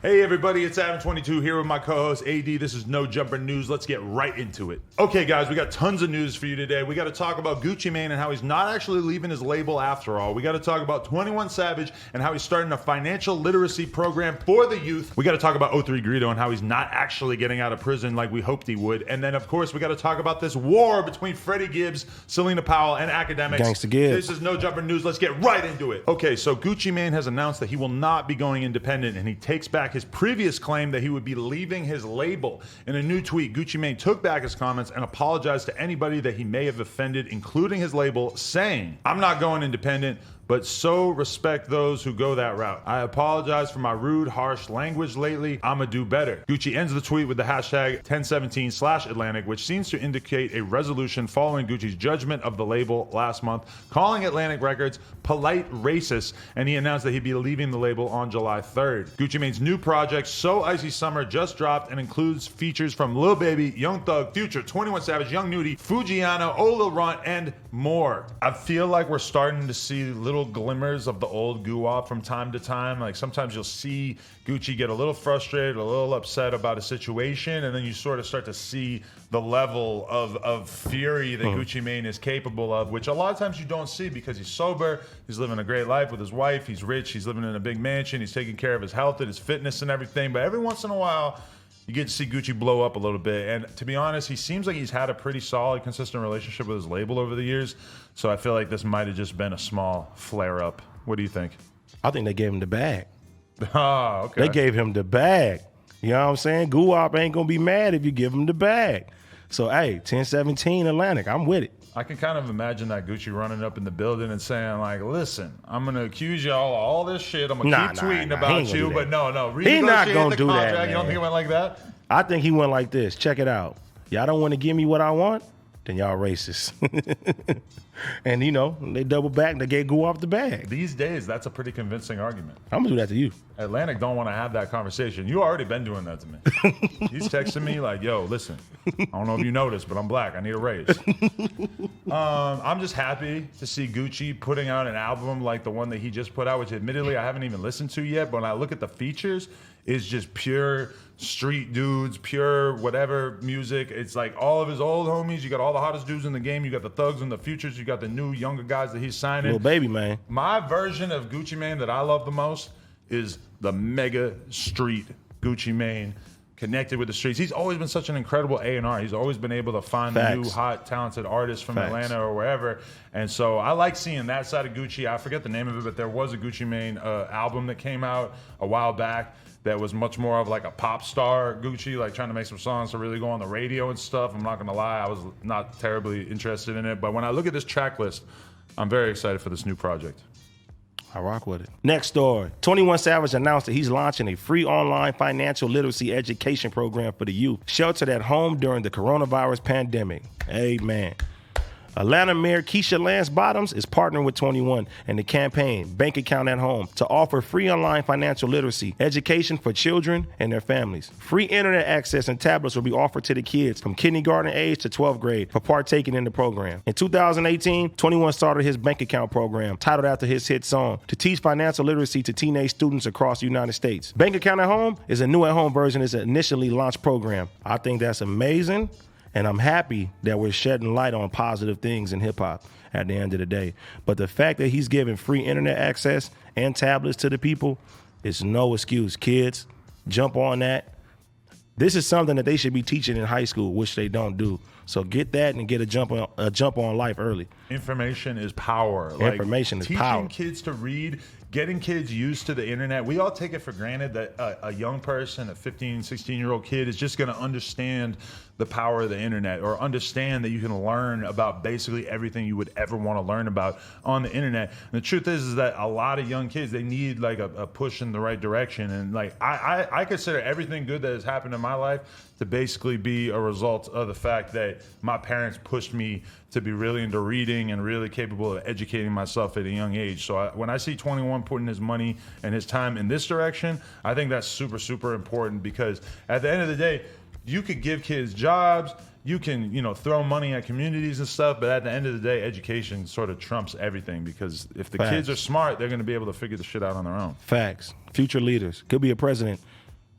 Hey everybody, it's Adam22 here with my co-host AD. This is No Jumper News. Let's get right into it. Okay guys, we got tons of news for you today. We got to talk about Gucci Mane and how he's not actually leaving his label after all. We got to talk about 21 Savage and how he's starting a financial literacy program for the youth. We got to talk about 03 Greedo and how he's not actually getting out of prison like we hoped he would. And then of course we got to talk about this war between Freddie Gibbs, Celina Powell, and Akademiks. Gangsta Gibbs. This is No Jumper News. Let's get right into it. Okay, so Gucci Mane has announced that he will not be going independent, and he takes back his previous claim that he would be leaving his label. In a new tweet, Gucci Mane took back his comments and apologized to anybody that he may have offended, including his label, saying, "I'm not going independent, but so respect those who go that route. I apologize for my rude, harsh language lately. I'ma do better." Gucci ends the tweet with the hashtag 1017/Atlantic, which seems to indicate a resolution following Gucci's judgment of the label last month, calling Atlantic Records polite racist, and he announced that he'd be leaving the label on July 3rd. Gucci Mane's new project, So Icy Summer, just dropped and includes features from Lil Baby, Young Thug, Future, 21 Savage, Young Nudie, Fujiano, Ola Runt, and more. I feel like we're starting to see little glimmers of the old Guwap from time to time. Like sometimes you'll see Gucci get a little frustrated, a little upset about a situation, and then you sort of start to see the level of fury that Gucci Mane is capable of, which a lot of times you don't see because he's sober, he's living a great life with his wife, he's rich, he's living in a big mansion, he's taking care of his health and his fitness and everything. But every once in a while, you get to see Gucci blow up a little bit. And to be honest, he seems like he's had a pretty solid, consistent relationship with his label over the years. So I feel like this might have just been a small flare-up. What do you think? I think they gave him the bag. Oh, okay. They gave him the bag. You know what I'm saying? Guwap ain't going to be mad if you give him the bag. So, hey, 1017 Atlantic, I'm with it. I can kind of imagine that Gucci running up in the building and saying, like, listen, I'm going to accuse y'all of all this shit. I'm going to keep tweeting about you. But no. He not going to do that, man. You don't think it went like that? I think he went like this. Check it out. Y'all don't want to give me what I want? Then y'all racist. And, you know, they double back and they gave Guwap the bag. These days, that's a pretty convincing argument. I'm going to do that to you. Atlantic don't want to have that conversation. You already been doing that to me. He's texting me like, yo, listen, I don't know if you noticed, but I'm black. I need a raise. I'm just happy to see Gucci putting out an album like the one that he just put out, which admittedly I haven't even listened to yet. But when I look at the features, it's just pure street dudes, pure whatever music. It's like all of his old homies. You got all the hottest dudes in the game. You got the thugs and the futures. You got the new younger guys that he's signing. Lil Baby, man. My version of Gucci Mane that I love the most is the mega street Gucci Mane, connected with the streets. He's always been such an incredible A&R. He's always been able to find new, hot, talented artists from Atlanta or wherever. And so I like seeing that side of Gucci. I forget the name of it, but there was a Gucci Mane album that came out a while back that was much more of like a pop star Gucci, like trying to make some songs to really go on the radio and stuff. I'm not gonna lie, I was not terribly interested in it. But when I look at this track list, I'm very excited for this new project. I rock with it. Next story. 21 Savage announced that he's launching a free online financial literacy education program for the youth, sheltered at home during the coronavirus pandemic. Amen. Atlanta Mayor Keisha Lance Bottoms is partnering with 21 and the campaign Bank Account at Home to offer free online financial literacy education for children and their families. Free internet access and tablets will be offered to the kids from kindergarten age to 12th grade for partaking in the program. In 2018, 21 started his bank account program, titled after his hit song, to teach financial literacy to teenage students across the United States. Bank Account at Home is a new at-home version of his initially launched program. I think that's amazing. And I'm happy that we're shedding light on positive things in hip hop at the end of the day. But the fact that he's giving free internet access and tablets to the people is no excuse. Kids, jump on that. This is something that they should be teaching in high school, which they don't do. So get that and get a jump on life early. Information is power. Information is power. Teaching kids to read, getting kids used to the internet. We all take it for granted that a young person, a 15, 16-year-old kid is just going to understand the power of the internet or understand that you can learn about basically everything you would ever want to learn about on the internet. And the truth is that a lot of young kids, they need like a push in the right direction. And like I consider everything good that has happened in my life to basically be a result of the fact that my parents pushed me to be really into reading and really capable of educating myself at a young age. So when I see 21 putting his money and his time in this direction, I think that's super, super important, because at the end of the day, you could give kids jobs, you can, throw money at communities and stuff, but at the end of the day, education sort of trumps everything, because if the kids are smart, they're going to be able to figure the shit out on their own. Facts. Future leaders. Could be a president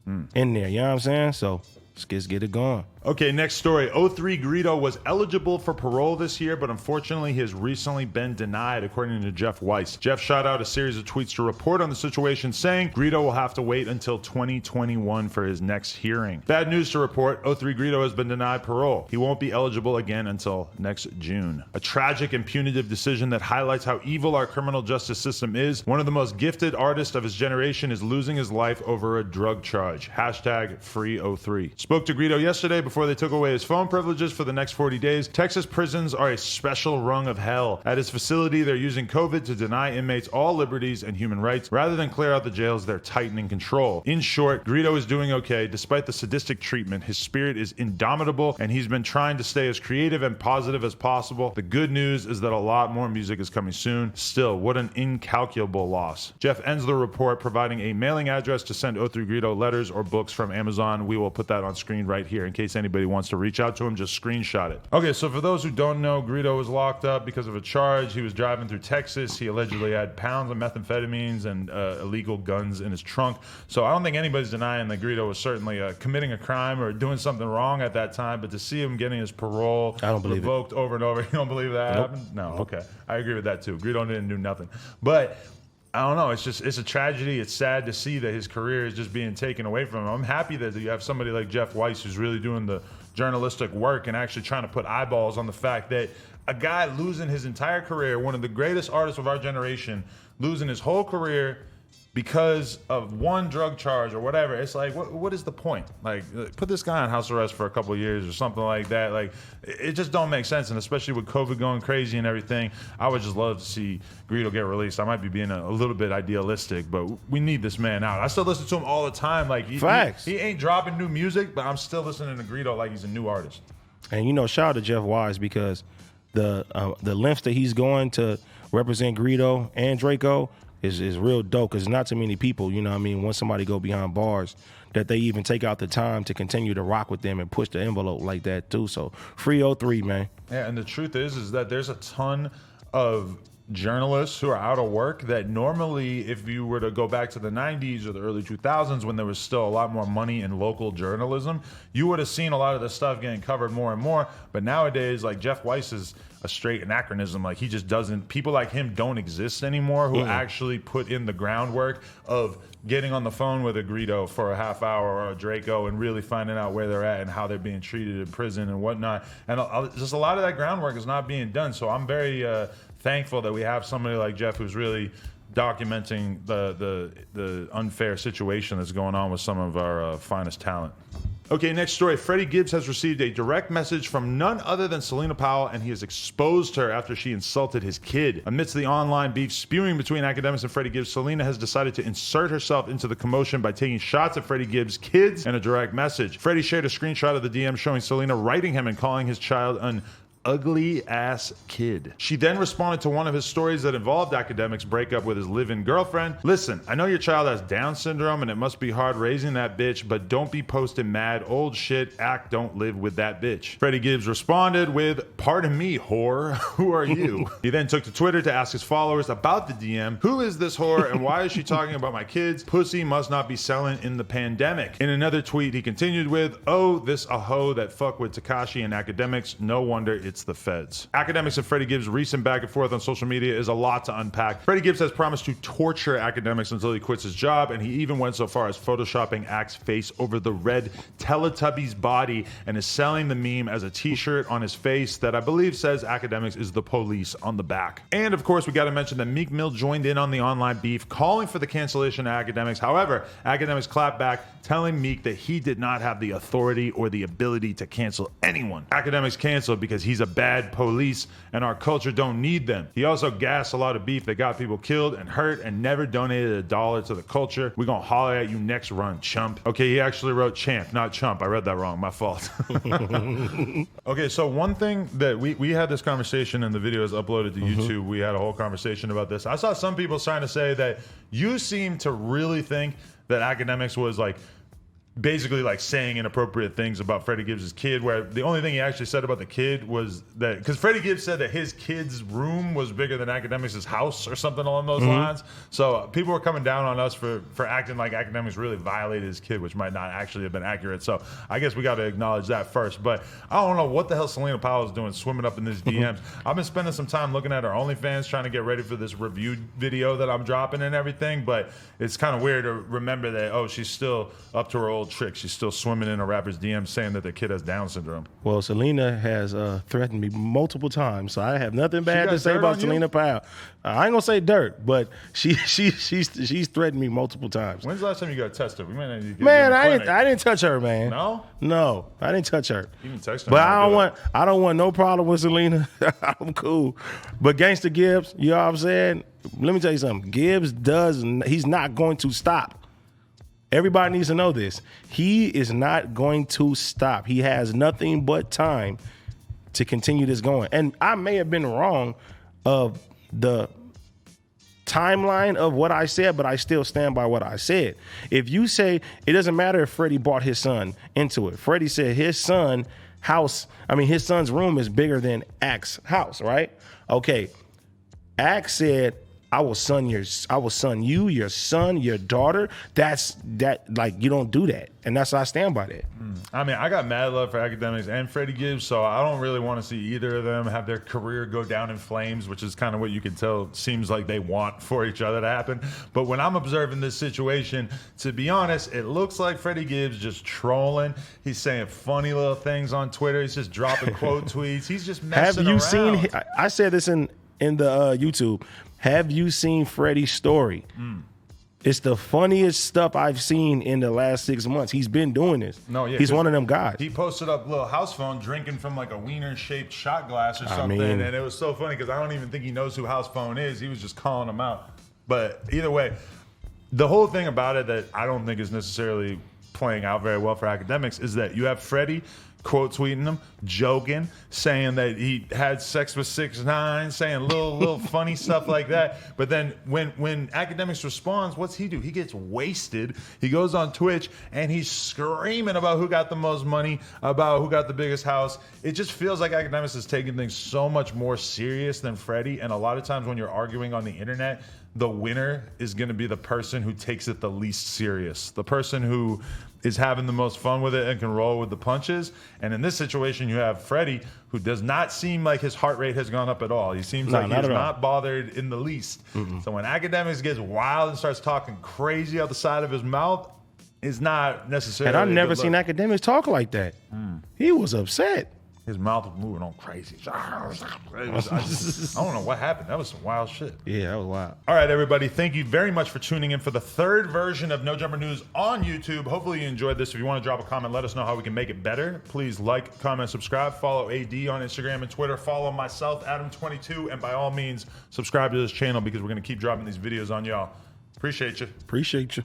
in there. You know what I'm saying? So let's get it going. Okay, next story. 03 Greedo was eligible for parole this year, but unfortunately he has recently been denied, according to Jeff Weiss. Jeff shot out a series of tweets to report on the situation, saying Greedo will have to wait until 2021 for his next hearing. Bad news to report. 03 Greedo has been denied parole. He won't be eligible again until next June. A tragic and punitive decision that highlights how evil our criminal justice system is. One of the most gifted artists of his generation is losing his life over a drug charge. Hashtag free 03. Spoke to Greedo yesterday before they took away his phone privileges for the next 40 days. Texas prisons are a special rung of hell. At his facility, they're using COVID to deny inmates all liberties and human rights. Rather than clear out the jails, they're tightening control. In short, Greedo is doing okay. Despite the sadistic treatment, his spirit is indomitable, and he's been trying to stay as creative and positive as possible. The good news is that a lot more music is coming soon. Still, what an incalculable loss. Jeff ends the report providing a mailing address to send 03 Greedo letters or books from Amazon. We will put that on screen right here in case anybody wants to reach out to him. Just screenshot it. Okay, so for those who don't know, Greedo was locked up because of a charge. He was driving through Texas. He allegedly had pounds of methamphetamines and illegal guns in his trunk. So I don't think anybody's denying that Greedo was certainly committing a crime or doing something wrong at that time. But to see him getting his parole revoked over and over, you don't believe that happened? No, okay. I agree with that too. Greedo didn't do nothing. But I don't know. It's a tragedy. It's sad to see that his career is just being taken away from him. I'm happy that you have somebody like Jeff Weiss who's really doing the journalistic work and actually trying to put eyeballs on the fact that a guy losing his entire career, one of the greatest artists of our generation, losing his whole career because of one drug charge or whatever. It's like, what is the point? Like, put this guy on house arrest for a couple of years or something like that. Like, it just don't make sense. And especially with COVID going crazy and everything, I would just love to see Greedo get released. I might be being a little bit idealistic, but we need this man out. I still listen to him all the time. Like, Facts. He ain't dropping new music, but I'm still listening to Greedo like he's a new artist. And, you know, shout out to Jeff Weiss because the lengths that he's going to represent Greedo and Draco is real dope, because not too many people, you know what I mean, once somebody go behind bars, that they even take out the time to continue to rock with them and push the envelope like that too. So free 03, man. Yeah, and the truth is that there's a ton of journalists who are out of work that normally, if you were to go back to the 90s or the early 2000s when there was still a lot more money in local journalism, you would have seen a lot of this stuff getting covered more and more. But nowadays, like, Jeff Weiss is a straight anachronism. Like, he just doesn't, people like him don't exist anymore who actually put in the groundwork of getting on the phone with a Greedo for a half hour or a Draco and really finding out where they're at and how they're being treated in prison and whatnot. And just a lot of that groundwork is not being done. So I'm very thankful that we have somebody like Jeff who's really documenting the unfair situation that's going on with some of our finest talent. Okay, next story. Freddie Gibbs has received a direct message from none other than Celina Powell, and he has exposed her after she insulted his kid. Amidst the online beef spewing between Akademiks and Freddie Gibbs, Celina has decided to insert herself into the commotion by taking shots at Freddie Gibbs' kids and a direct message. Freddie shared a screenshot of the DM showing Celina writing him and calling his child an ugly ass kid. She then responded to one of his stories that involved Akademiks' breakup with his live-in girlfriend. Listen, I know your child has Down syndrome and it must be hard raising that bitch, but don't be posting mad old shit. Don't live with that bitch. Freddie Gibbs responded with, pardon me, whore, who are you? He then took to Twitter to ask his followers about the DM. Who is this whore and why is she talking about my kids? Pussy must not be selling in the pandemic. In another tweet, he continued with, oh, this a hoe that fuck with Tekashi and Akademiks. No wonder it's the feds. Akademiks and Freddie Gibbs' recent back and forth on social media is a lot to unpack. Freddie Gibbs has promised to torture Akademiks until he quits his job, and he even went so far as photoshopping Ak's face over the red Teletubby's body and is selling the meme as a t-shirt on his face that I believe says Akademiks is the police on the back. And of course, we got to mention that Meek Mill joined in on the online beef, calling for the cancellation of Akademiks. However, Akademiks clapped back, telling Meek that he did not have the authority or the ability to cancel anyone. Akademiks canceled because he's a bad police and our culture don't need them. He also gassed a lot of beef that got people killed and hurt and never donated $1 to the culture. We gonna holler at you next run, chump. Okay, he actually wrote champ, not chump. I read that wrong, my fault. Okay, so one thing that we had this conversation and the video is uploaded to YouTube. We had a whole conversation about this. I saw some people trying to say that you seem to really think that Akademiks was like basically like saying inappropriate things about Freddie Gibbs' kid, where the only thing he actually said about the kid was that, because Freddie Gibbs said that his kid's room was bigger than Akademiks' house or something along those lines. So people were coming down on us for acting like Akademiks really violated his kid, which might not actually have been accurate. So I guess we got to acknowledge that first. But I don't know what the hell Celina Powell is doing swimming up in these DMs. I've been spending some time looking at her OnlyFans, trying to get ready for this review video that I'm dropping and everything. But it's kind of weird to remember that, oh, she's still up to her old trick. She's still swimming in a rapper's DM saying that their kid has Down syndrome. Well, Celina has threatened me multiple times, so I have nothing bad to say about Celina Powell. I ain't gonna say dirt, but she's threatened me multiple times. When's the last time you got tested? We might need to get Man, I didn't touch her, man. No, I didn't touch her. You didn't text her. But I don't want no problem with Celina. I'm cool. But Gangsta Gibbs, you know what I'm saying? Let me tell you something. Gibbs he's not going to stop. Everybody needs to know this. He is not going to stop. He has nothing but time to continue this going. And I may have been wrong of the timeline of what I said, but I still stand by what I said. If you say, it doesn't matter if Freddie brought his son into it. Freddie said his son's room is bigger than Ak's house, right? Okay. Ak said, I will son you, your son, your daughter. You don't do that. And that's why I stand by that. I mean, I got mad love for Akademiks and Freddie Gibbs, so I don't really want to see either of them have their career go down in flames, which is kind of what you can tell seems like they want for each other to happen. But when I'm observing this situation, to be honest, it looks like Freddie Gibbs just trolling. He's saying funny little things on Twitter. He's just dropping quote tweets. He's just messing around. Have you seen, I said this in the YouTube, have you seen Freddie's story? It's the funniest stuff I've seen in the last 6 months. He's been doing this. No, yeah, he's one of them guys. He posted up a little house phone drinking from like a wiener-shaped shot glass or something, and it was so funny because I don't even think he knows who house phone is. He was just calling him out. But either way, the whole thing about it that I don't think is necessarily playing out very well for Akademiks is that you have Freddie quote tweeting him, joking, saying that he had sex with 6ix9ine, saying little funny stuff like that. But then when Akademiks responds, what's he do? He gets wasted. He goes on Twitch and he's screaming about who got the most money, about who got the biggest house. It just feels like Akademiks is taking things so much more serious than Freddie. And a lot of times when you're arguing on the internet, the winner is going to be the person who takes it the least serious, the person who is having the most fun with it and can roll with the punches. And in this situation, you have Freddie, who does not seem like his heart rate has gone up at all. He seems like he's not bothered in the least. So when Akademiks gets wild and starts talking crazy out the side of his mouth, it's not necessarily. And I've never seen Akademiks talk like that. He was upset. His mouth was moving on crazy. I don't know what happened. That was some wild shit. Yeah, that was wild. All right, everybody. Thank you very much for tuning in for the third version of No Jumper News on YouTube. Hopefully you enjoyed this. If you want to drop a comment, let us know how we can make it better. Please like, comment, subscribe. Follow AD on Instagram and Twitter. Follow myself, Adam22. And by all means, subscribe to this channel because we're going to keep dropping these videos on y'all. Appreciate you. Appreciate you.